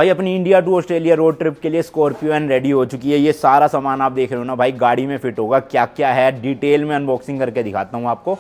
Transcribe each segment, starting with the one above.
भाई अपनी India to Australia road trip के लिए स्कॉर्पियो एन रेडी हो चुकी है। ये सारा सामान आप देख रहे हो ना भाई, गाड़ी में फिट होगा। क्या क्या है डिटेल में अनबॉक्सिंग करके दिखाता हूँ आपको।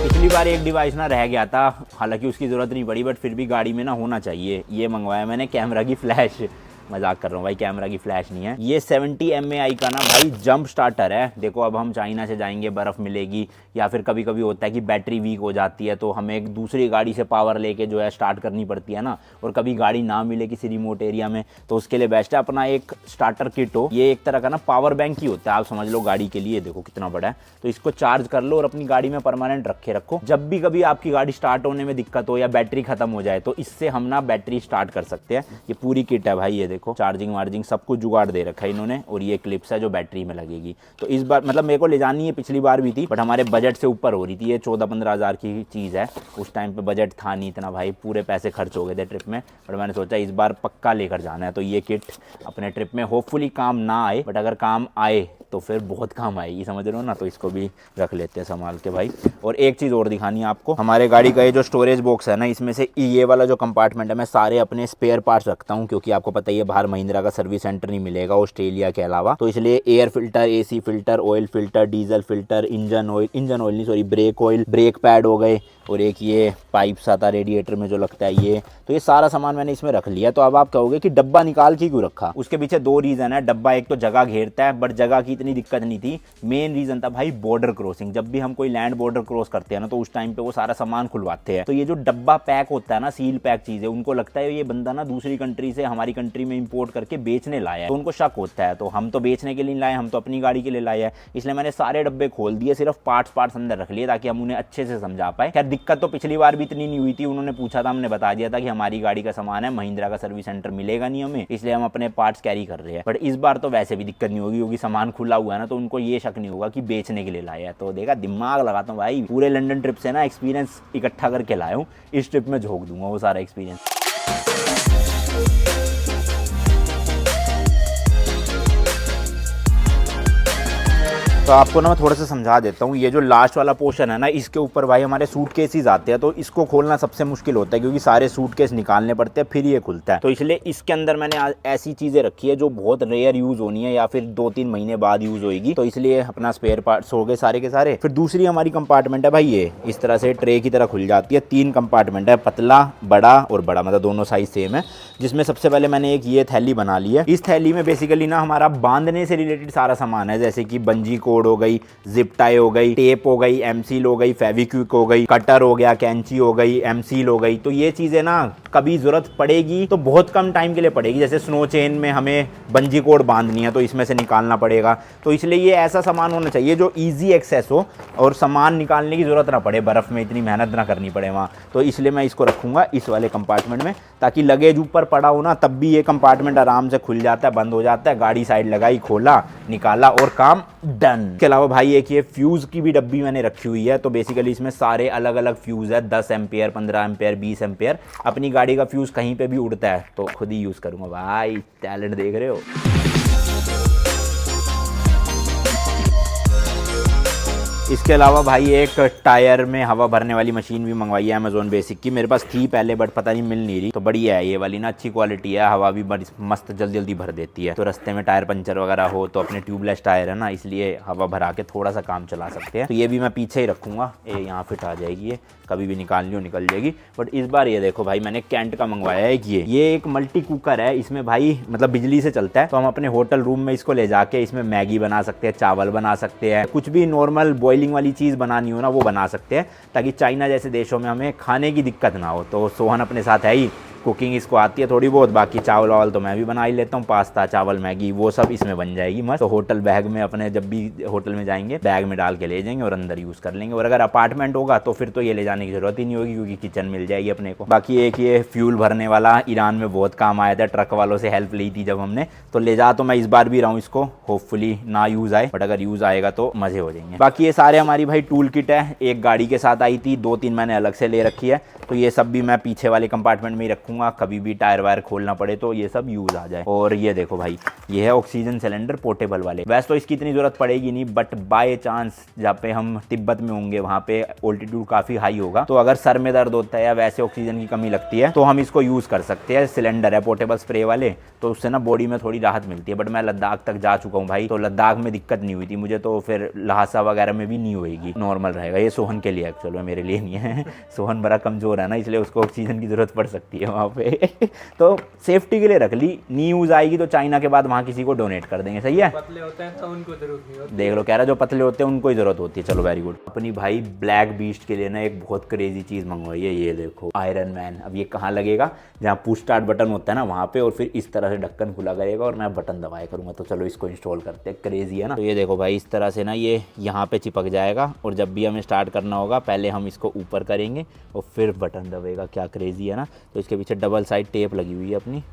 पिछली बार एक डिवाइस ना रह गया था, हालांकि उसकी ज़रूरत नहीं पड़ी, बट फिर भी गाड़ी में ना होना चाहिए। ये मंगवाया मैंने कैमरा की फ्लैश, मजाक कर रहा हूँ भाई, कैमरा की फ्लैश नहीं है। ये 70 mAh का ना भाई जंप स्टार्टर है। देखो अब हम चाइना से जाएंगे, बर्फ़ मिलेगी, या फिर कभी कभी होता है कि बैटरी वीक हो जाती है तो हमें एक दूसरी गाड़ी से पावर लेके जो है स्टार्ट करनी पड़ती है ना, और कभी गाड़ी ना मिले किसी रिमोट एरिया में, तो उसके लिए बेस्ट है अपना एक स्टार्टर किट हो। ये एक तरह का ना पावर बैंक ही होता है, आप समझ लो गाड़ी के लिए। देखो कितना बड़ा है, तो इसको चार्ज कर लो और अपनी गाड़ी में परमानेंट रखे रखो। जब भी कभी आपकी गाड़ी स्टार्ट होने में दिक्कत हो या बैटरी खत्म हो जाए तो इससे हम ना बैटरी स्टार्ट कर सकते हैं। ये पूरी किट है भाई, ये देखो चार्जिंग वार्जिंग सब कुछ जुगाड़ दे रखा है इन्होंने, और ये क्लिप्स है जो बैटरी में लगेगी। तो इस बार मतलब मेरे को ले जानी है, पिछली बार भी थी बट हमारे बजट से ऊपर हो रही थी। ये 14-15 हज़ार की चीज़ है, उस टाइम पे बजट था नहीं इतना भाई, पूरे पैसे खर्च हो गए थे ट्रिप में। बट मैंने सोचा इस बार पक्का लेकर जाना है, तो ये किट अपने ट्रिप में होपफुली काम ना आए, बट अगर काम आए तो फिर बहुत काम आएगी, समझ रहे हो ना। तो इसको भी रख लेते हैं संभाल के भाई। और एक चीज़ और दिखानी है आपको, हमारे गाड़ी का ये जो स्टोरेज बॉक्स है ना, इसमें से ये वाला जो कंपार्टमेंट है मैं सारे अपने स्पेयर पार्ट्स रखता हूँ, क्योंकि आपको पता ही है बाहर महिंद्रा का सर्विस सेंटर नहीं मिलेगा ऑस्ट्रेलिया के अलावा। तो इसलिए air filter, AC filter, oil filter, diesel filter, engine oil नहीं sorry brake oil, brake pad हो गए, और एक ये पाइप्स आता है रेडिएटर में जो लगता है ये, तो ये सारा सामान मैंने इसमें रख लिया। तो अब आप कहोगे कि डब्बा निकाल के क्यों रखा, उसके पीछे दो रीज़न है। डब्बा एक तो जगह घेरता है, बट जगह की इतनी दिक्कत नहीं थी। मेन रीज़न था भाई बॉर्डर क्रॉसिंग। जब भी हम कोई लैंड बॉर्डर क्रॉस करते हैं ना, तो उस टाइम पे वो सारा सामान खुलवाते हैं। तो ये जो डब्बा पैक होता है ना, सील पैक चीज़ है, उनको लगता है ये बंदा ना दूसरी कंट्री से हमारी कंट्री में इंपोर्ट करके बेचने लाया है, तो उनको शक होता है। तो हम तो बेचने के लिए लाए, हम तो अपनी गाड़ी के लिए लाए हैं, इसलिए मैंने सारे डब्बे खोल दिए, सिर्फ पार्ट्स अंदर रख लिए ताकि हम उन्हें अच्छे से समझा पाए। खैर दिक्कत तो पिछली बार भी इतनी नहीं हुई थी, उन्होंने पूछा था, हमने बता दिया था कि हमारी गाड़ी का सामान है, महिंद्रा का सर्विस सेंटर मिलेगा नहीं हमें, इसलिए हम अपने पार्ट्स कैरी कर रहे हैं। बट इस बार तो वैसे भी दिक्कत नहीं होगी, क्योंकि सामान खुला हुआ है ना, तो उनको ये शक नहीं होगा कि बेचने के लिए लाया है। तो देखा, दिमाग लगाता हूँ भाई, पूरे लंदन ट्रिप से ना एक्सपीरियंस इकट्ठा करके लाया हूँ, इस ट्रिप में झोंक दूंगा वो सारा एक्सपीरियंस। तो आपको ना मैं थोड़ा सा समझा देता हूँ। ये जो लास्ट वाला पोर्शन है ना, इसके ऊपर भाई हमारे सूटकेसेस आते हैं, तो इसको खोलना सबसे मुश्किल होता है, क्योंकि सारे सूटकेस निकालने पड़ते हैं फिर ये खुलता है। तो इसलिए इसके अंदर मैंने ऐसी चीज़ें रखी है जो बहुत रेयर यूज़ होनी है, या फिर 2-3 महीने बाद यूज़ होएगी। तो इसलिए अपना स्पेयर पार्ट्स हो गए सारे के सारे। फिर दूसरी हमारी कंपार्टमेंट है भाई, ये इस तरह से ट्रे की तरह खुल जाती है। 3 कंपार्टमेंट है, पतला, बड़ा और बड़ा, मतलब दोनों साइज सेम है। जिसमें सबसे पहले मैंने एक ये थैली बना ली है। इस थैली में बेसिकली ना हमारा बांधने से रिलेटेड सारा सामान है, जैसे कि बंजी कोड हो गई, जिप टाई हो गई, टेप हो गई, एमसील हो गई, फेविक्विक हो गई, कटर हो गया, कैंची हो गई, एमसील हो गई। तो ये चीज़ें ना कभी ज़रूरत पड़ेगी तो बहुत कम टाइम के लिए पड़ेगी। जैसे स्नो चेन में हमें बंजी कोड बांधनी है तो इसमें से निकालना पड़ेगा। तो इसलिए ये ऐसा सामान होना चाहिए जो ईजी एक्सेस हो और सामान निकालने की ज़रूरत ना पड़े, बर्फ़ में इतनी मेहनत ना करनी पड़े वहाँ। तो इसलिए मैं इसको रखूँगा इस वाले कंपार्टमेंट में, ताकि लगेज ऊपर पड़ा हो ना, तब भी ये कंपार्टमेंट आराम से खुल जाता है, बंद हो जाता है। गाड़ी साइड लगाई, खोला, निकाला और काम डन। इसके अलावा भाई एक ये फ्यूज़ की भी डब्बी मैंने रखी हुई है। तो बेसिकली इसमें सारे अलग अलग फ्यूज़ है, 10 एम्पेयर, 15 एम्पेयर, 20 एम्पेयर। अपनी गाड़ी का फ्यूज़ कहीं पे भी उड़ता है तो खुद ही यूज़ करूँगा भाई। टैलेंट देख रहे हो। इसके अलावा भाई एक टायर में हवा भरने वाली मशीन भी मंगवाई है अमेजोन बेसिक की। मेरे पास थी पहले बट पता नहीं मिल नहीं रही, तो बढ़िया है ये वाली ना, अच्छी क्वालिटी है, हवा भी बड़ी मस्त जल्दी जल्दी भर देती है। तो रास्ते में टायर पंचर वगैरह हो तो अपने ट्यूबलेस टायर है ना, इसलिए हवा भरा के थोड़ा सा काम चला सकते हैं। तो ये भी मैं पीछे ही रखूँगा, ये यहाँ फिट आ जाएगी, ये कभी भी निकाल लियो निकल जाएगी। बट इस बार ये देखो भाई, मैंने कैंट का मंगवाया है। ये एक मल्टी कुकर है, इसमें भाई मतलब बिजली से चलता है। तो हम अपने होटल रूम में इसको ले जाके इसमें मैगी बना सकते हैं, चावल बना सकते हैं, कुछ भी नॉर्मल बॉइलिंग वाली चीज़ बनानी हो ना वो बना सकते हैं, ताकि चाइना जैसे देशों में हमें खाने की दिक्कत ना हो। तो सोहन अपने साथ है ही, कुकिंग इसको आती है थोड़ी बहुत, बाकी चावल वावल तो मैं भी बना ही लेता हूँ, पास्ता, चावल, मैगी वो सब इसमें बन जाएगी मस्त। तो होटल बैग में अपने जब भी होटल में जाएंगे बैग में डाल के ले जाएंगे और अंदर यूज़ कर लेंगे। और अगर अपार्टमेंट होगा तो फिर तो ये ले जाने की ज़रूरत ही नहीं होगी, क्योंकि किचन मिल जाएगी अपने को। बाकी एक ये फ्यूल भरने वाला ईरान में बहुत काम आया था, ट्रक वालों से हेल्प ली थी जब हमने, तो ले जा तो मैं इस बार भी रहा हूँ इसको, होपफुली ना यूज़ आए, बट अगर यूज़ आएगा तो मज़े हो जाएंगे। बाकी ये सारे हमारी भाई टूल किट है, एक गाड़ी के साथ आई थी, 2-3 मैंने अलग से ले रखी है। तो ये सब भी मैं पीछे वाले कंपार्टमेंट में ही रखूँगा। रखूंगा, कभी भी टायर वायर खोलना पड़े तो ये सब यूज आ जाए। और ये देखो भाई, ये है ऑक्सीजन सिलेंडर पोर्टेबल वाले। वैसे तो इसकी इतनी जरूरत पड़ेगी नहीं, बट बाय चांस जहाँ पे हम तिब्बत में होंगे वहाँ पे ऑल्टीट्यूड काफी हाई होगा, तो अगर सर में दर्द होता है या वैसे ऑक्सीजन की कमी लगती है तो हम इसको यूज कर सकते हैं। सिलेंडर है पोर्टेबल स्प्रे वाले, तो उससे ना बॉडी में थोड़ी राहत मिलती है। बट मैं लद्दाख तक जा चुका हूँ भाई, तो लद्दाख में दिक्कत नहीं हुई थी मुझे, तो फिर लहासा वगैरह में भी नहीं होएगी, नॉर्मल रहेगा। ये सोहन के लिए एक्चुअल में, मेरे लिए नहीं है। सोहन बड़ा कमजोर है ना, इसलिए उसको ऑक्सीजन की जरूरत पड़ सकती है वहाँ पे। तो सेफ्टी के लिए रख ली, नहीं यूज आएगी तो चाइना के बाद वहाँ किसी को डोनेट कर देंगे। सही है, पतले होते हैं तो उनको जरूरत नहीं होती। देख लो, कह रहा जो पतले होते हैं उनको ही जरूरत होती है। चलो वेरी गुड। अपनी भाई ब्लैक बीस्ट के लिए ना एक बहुत क्रेजी चीज मंगवाई है, ये देखो आयरन मैन। अब ये कहाँ लगेगा, जहाँ पुश स्टार्ट बटन होता है ना वहाँ पे, और फिर इस तरह से ढक्कन खुला करेगा और मैं बटन दबाया करूँगा। तो चलो इसको इंस्टॉल करते हैं, क्रेजी है ना। तो ये देखो भाई, इस तरह से ना ये यहाँ पे चिपक जाएगा, और जब भी हमें स्टार्ट करना होगा पहले हम इसको ऊपर करेंगे और फिर बटन दबेगा। क्या क्रेजी है ना। तो इसके पीछे डबल साइड टेप लगी हुई है अपनी,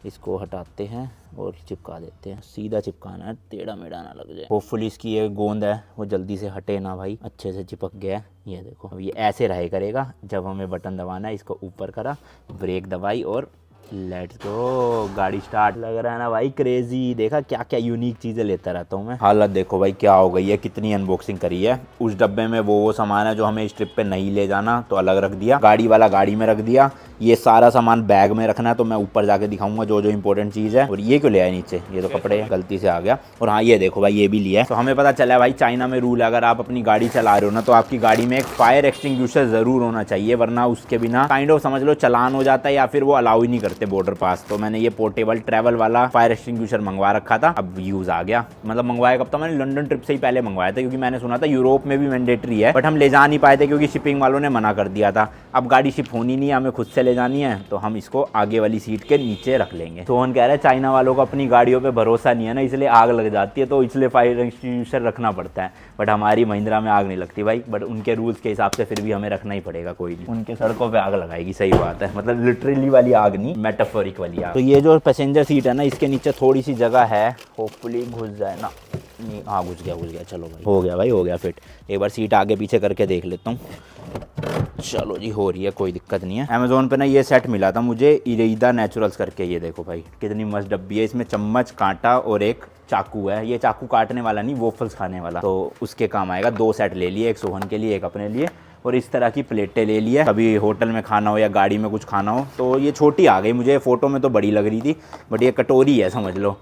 इसको हटाते हैं और चिपका देते हैं। सीधा चिपकाना है, टेढ़ा मेढ़ा ना लग जाए। होपफुली इसकी ये गोंद है वो जल्दी से हटे ना भाई, अच्छे से चिपक गया है। ये देखो, अब ये ऐसे रहे करेगा। जब हमें बटन दबाना है, इसको ऊपर करा, ब्रेक दबाई और लेट्स गो, गाड़ी स्टार्ट। लग रहा है ना भाई क्रेजी। देखा क्या क्या यूनिक चीजें लेता रहता हूँ मैं। हालत देखो भाई क्या हो गई है, कितनी अनबॉक्सिंग करी है। उस डब्बे में वो सामान है जो हमें इस ट्रिप पे नहीं ले जाना, तो अलग रख दिया। गाड़ी वाला गाड़ी में रख दिया। ये सारा सामान बैग में रखना है, तो मैं ऊपर जाके दिखाऊंगा जो जो इंपॉर्टेंट चीज़ है। और ये क्यों ले आया नीचे, ये तो कपड़े गलती से आ गया। और हाँ ये देखो भाई, ये भी लिया है। तो हमें पता चला है भाई चाइना में रूल है, अगर आप अपनी गाड़ी चला रहे हो ना तो आपकी गाड़ी में एक फायर एक्सटिंग्विशर जरूर होना चाहिए, वरना उसके बिना काइंड ऑफ समझ लो चालान हो जाता है, या फिर वो अलाउ ही नहीं करते बॉर्डर पास। तो मैंने ये पोर्टेबल ट्रैवल वाला फायर एक्सटिंग्विशर मंगवा रखा था, अब यूज आ गया। मतलब मंगवाया कब था, मैंने लंदन ट्रिप से ही पहले मंगवाया था, क्योंकि मैंने सुना था यूरोप में भी मैंडेटरी है, बट हम ले जा नहीं पाए थे क्योंकि शिपिंग वालों ने मना कर दिया था। अब गाड़ी शिप होनी नहीं है, हमें खुद से ले जानी है, तो हम इसको आगे वाली सीट के नीचे रख लेंगे। सोहन कह रहा है चाइना वालों को अपनी गाड़ियों पे भरोसा नहीं है ना, इसलिए आग लग जाती है, तो इसलिए फायर एक्सटिंग्विशर रखना पड़ता है। बट हमारी महिंद्रा में आग नहीं लगती भाई, बट उनके रूल्स के हिसाब से फिर भी हमें रखना ही पड़ेगा। कोई नहीं उनके सड़कों पे आग लगाएगी, सही बात है, मतलब लिटरली वाली आग नहीं, मेटाफोरिक वाली आग। तो ये जो पैसेंजर सीट है ना, इसके नीचे थोड़ी सी जगह है, होपफुली घुस जाए ना। नहीं, हाँ घुस गया। चलो भाई हो गया भाई, हो गया फिट। एक बार सीट आगे पीछे करके देख लेता हूँ। चलो जी, हो रही है, कोई दिक्कत नहीं है। अमेजोन पे ना ये सेट मिला था मुझे, इरेदा नेचुरल्स करके। ये देखो भाई कितनी मस्त डब्बी है, इसमें चम्मच, कांटा और एक चाकू है। ये चाकू काटने वाला नहीं, वोफल्स खाने वाला, तो उसके काम आएगा। 2 सेट ले लिए, एक सोहन के लिए एक अपने लिए, और इस तरह की प्लेटें ले ली है। कभी होटल में खाना हो या गाड़ी में कुछ खाना हो। तो ये छोटी आ गई मुझे, फोटो में तो बड़ी लग रही थी, बट ये कटोरी है समझ लो।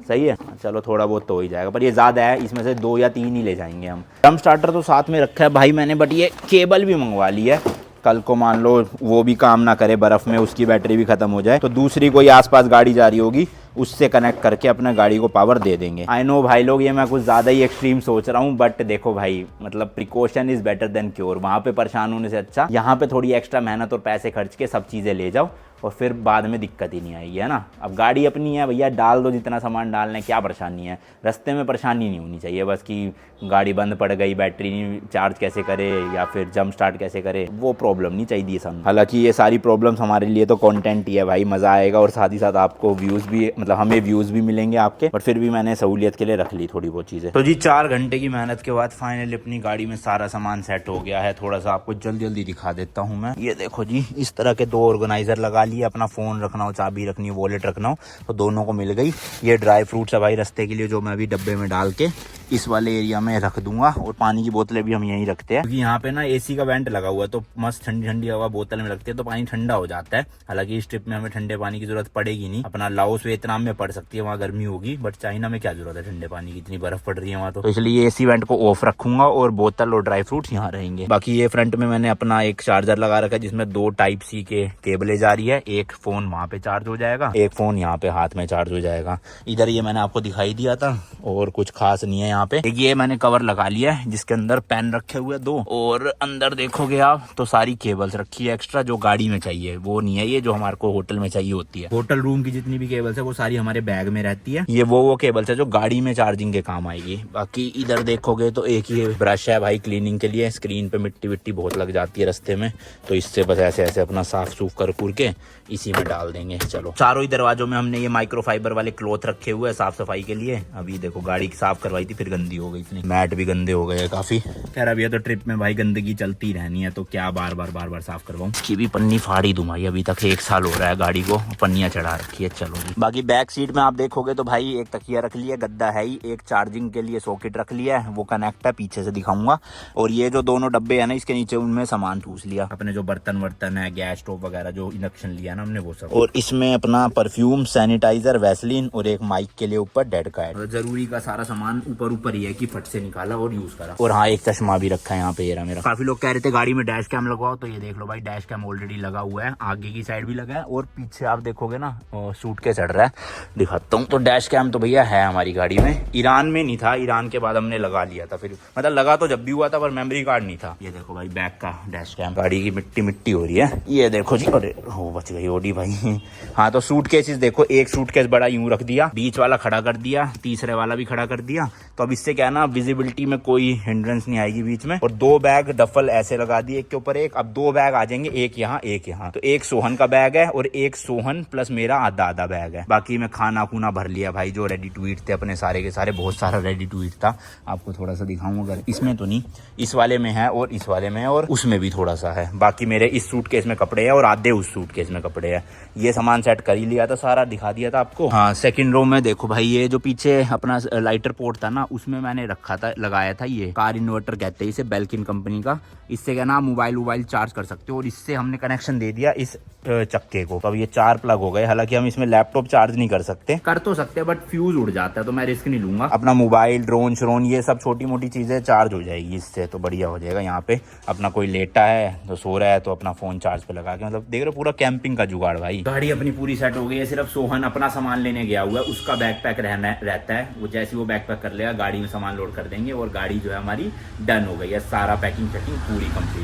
सही है, चलो थोड़ा बहुत तो हो ही जाएगा, पर ये ज़्यादा है, इसमें से 2 या 3 ही ले जाएंगे हम। ड्रम स्टार्टर तो साथ में रखा है भाई मैंने, बट ये केबल भी मंगवा ली है। कल को मान लो वो भी काम ना करे बर्फ़ में, उसकी बैटरी भी ख़त्म हो जाए, तो दूसरी कोई आसपास गाड़ी जा रही होगी उससे कनेक्ट करके अपने गाड़ी को पावर दे देंगे। आई नो भाई लोग, ये मैं कुछ ज़्यादा ही एक्सट्रीम सोच रहा हूँ, बट देखो भाई मतलब precaution is better than cure. वहाँ पे परेशान होने से अच्छा यहाँ पे थोड़ी एक्स्ट्रा मेहनत और पैसे खर्च के सब चीज़ें ले जाओ, और फिर बाद में दिक्कत ही नहीं आएगी, है ना। अब गाड़ी अपनी है भैया, डाल दो जितना सामान डालना है, क्या परेशानी है। रास्ते में परेशानी नहीं होनी चाहिए बस, कि गाड़ी बंद पड़ गई, बैटरी नहीं चार्ज कैसे करे, या फिर जंप स्टार्ट कैसे करे, वो प्रॉब्लम नहीं चाहिए सब। हालांकि ये सारी प्रॉब्लम्स हमारे लिए तो कंटेंट ही है भाई, मज़ा आएगा, और साथ ही साथ आपको व्यूज़ भी, मतलब हमें व्यूज़ भी मिलेंगे आपके। बट फिर भी मैंने सहूलियत के लिए रख ली थोड़ी बहुत चीज़ें। तो जी 4 घंटे की मेहनत के बाद फाइनली अपनी गाड़ी में सारा सामान सेट हो गया है। थोड़ा सा आपको जल्दी जल्दी दिखा देता हूँ मैं। ये देखो जी, इस तरह के 2 ऑर्गेनाइजर लगा लिए, अपना फ़ोन रखना हो, चाबी रखनी हो, वॉलेट रखना हो, तो दोनों को मिल गई। ये ड्राई फ्रूट्स है भाई रास्ते के लिए, जो मैं अभी डब्बे में डाल के इस वाले एरिया में रख दूंगा। और पानी की बोतलें भी हम यहीं रखते हैं, क्योंकि यहाँ पे ना एसी का वेंट लगा हुआ है, तो मस्त ठंडी ठंडी हवा बोतल में लगती है, तो पानी ठंडा हो जाता है। हालांकि इस ट्रिप में हमें ठंडे पानी की जरूरत पड़ेगी नहीं, अपना लाओस वियतनाम में पड़ सकती है, वहाँ गर्मी होगी, बट चाइना में क्या जरूरत है ठंडे पानी की, इतनी बर्फ पड़ रही है वहाँ। तो इसलिए एसी वेंट को ऑफ रखूंगा और बोतल और ड्राई फ्रूट्स यहाँ रहेंगे। बाकी ये फ्रंट में मैंने अपना एक चार्जर लगा रखा है, जिसमें 2 टाइप सी के केबलें जा रही है। एक फोन वहाँ पे चार्ज हो जाएगा, एक फोन यहाँ पे हाथ में चार्ज हो जाएगा। इधर ये मैंने आपको दिखाई दिया था, और कुछ खास नहीं है यहाँ पे। ये मैंने कवर लगा लिया है जिसके अंदर पेन रखे हुए 2, और अंदर देखोगे आप तो सारी केबल्स रखी है एक्स्ट्रा, जो गाड़ी में चाहिए वो नहीं है, ये जो हमारे को होटल में चाहिए होती है। होटल रूम की जितनी भी केबल्स है वो सारी हमारे बैग में रहती है। ये वो केबल्स है जो गाड़ी में चार्जिंग के काम आएगी। बाकी इधर देखोगे तो एक ही ब्रश है भाई क्लीनिंग के लिए, स्क्रीन पे मिट्टी विट्टी बहुत लग जाती है रास्ते में, तो इससे बस ऐसे ऐसे अपना साफ सूफ कर के इसी में डाल देंगे। चलो, चारों ही दरवाजों में हमने ये माइक्रोफाइबर वाले क्लॉथ रखे हुए हैं साफ सफाई के लिए। अभी देखो गाड़ी साफ करवाई थी, फिर फिर गंदी हो गई इतनी, मैट भी गंदे हो गए काफी। खैर अभी तो ट्रिप में भाई गंदगी चलती रहनी है, तो क्या बार बार साफ करवाऊं। इसकी भी पन्नी फाड़ी दूं भाई, अभी तक 1 साल हो रहा है गाड़ी को, पन्नियां चढ़ा रखी है। चलो जी, बाकी बैक सीट में आप देखोगे तो भाई एक तकिया रख लिया, गद्दा है ही, एक चार्जिंग के लिए सॉकेट रख लिया है, वो कनेक्ट है, पीछे से दिखाऊंगा। और ये जो दोनों डब्बे है ना इसके नीचे, उनमें सामान ठूस लिया, अपने जो बर्तन वर्तन है, गैस स्टोव वगैरह जो इंडक्शन लिया ना हमने वो सब। और इसमें अपना परफ्यूम, सैनिटाइजर, वैसलीन और एक माइक के लिए ऊपर डेड का है। जरूरी का सारा सामान ऊपर ही है कि फट से निकाला और यूज करा। और हाँ, एक चश्मा भी रखा है यहाँ पे, ये रहा मेरा। काफी लोग कह रहे थे गाड़ी में डैश कैम लगवाओ, तो ये देख लो भाई, डैश कैम ऑलरेडी लगा हुआ है, आगे की साइड भी लगा है और पीछे आप देखोगे ना सूट के चढ़ रहा है, दिखाता हूँ। तो डैश कैम तो भैया है हमारी गाड़ी में, ईरान में नहीं था, ईरान के बाद हमने लगा लिया था, फिर मतलब लगा तो जब भी हुआ था पर मेमोरी कार्ड नहीं था। ये देखो भाई बैक का डैश कैम, गाड़ी की मिट्टी हो रही है, ये देखो जी। अरे हो बच गई ओडी भाई। हाँ, तो सूट केसेस देखो, एक सूट केस बड़ा यूं रख दिया, बीच वाला खड़ा कर दिया, तीसरे वाला भी खड़ा कर दिया, तो अब इससे क्या है ना, विजिबिलिटी में कोई हिंड्रेंस नहीं आएगी बीच में। और 2 बैग डफल ऐसे लगा दिए एक के ऊपर एक, अब 2 बैग आ जाएंगे, एक यहाँ एक यहाँ। तो एक सोहन का बैग है और एक सोहन प्लस मेरा आधा बैग है। बाकी मैं खाना खूना भर लिया भाई, जो रेडी टू ईट थे अपने सारे के सारे, बहुत सारा रेडी टू ईट था। आपको थोड़ा सा दिखाऊं, अगर इसमें तो नहीं, इस वाले में है और इस वाले में है और उसमें भी थोड़ा सा है। बाकी मेरे इस सूटकेस में कपड़े हैं और आधे उस सूटकेस में कपड़े हैं। ये सामान सेट कर ही लिया था, सारा दिखा दिया था आपको। हाँ, सेकंड रो में देखो भाई, ये जो पीछे अपना लाइटर पोर्ट था ना, उसमें मैंने रखा था, लगाया था ये कार इन्वर्टर कहते हैं इसे, बेल्किन कंपनी का। इससे क्या ना मोबाइल चार्ज कर सकते हो, और इससे हमने कनेक्शन दे दिया इस चक्के को। तो अब ये 4 प्लग हो गए। हालांकि हम इसमें लैपटॉप चार्ज नहीं कर सकते, कर तो सकते हैं बट फ्यूज उड़ जाता है, तो मैं रिस्क नहीं लूंगा। अपना मोबाइल, ड्रोन श्रोन, ये सब छोटी मोटी चीजें चार्ज हो जाएगी इससे, तो बढ़िया हो जाएगा। यहाँ पे अपना कोई लेटा है तो सो रहा है तो अपना फोन चार्ज पे लगा के, मतलब देख रहे हो पूरा कैंपिंग का जुगाड़ भाई। गाड़ी अपनी पूरी सेट हो गई है, सिर्फ सोहन अपना सामान लेने गया हुआ है, उसका बैकपैक रहता है, वो जैसे वो बैकपैक कर लेगा गाड़ी में सामान लोड कर देंगे, और गाड़ी जो है हमारी डन हो गई है, सारा पैकिंग पूरी कंप्लीट।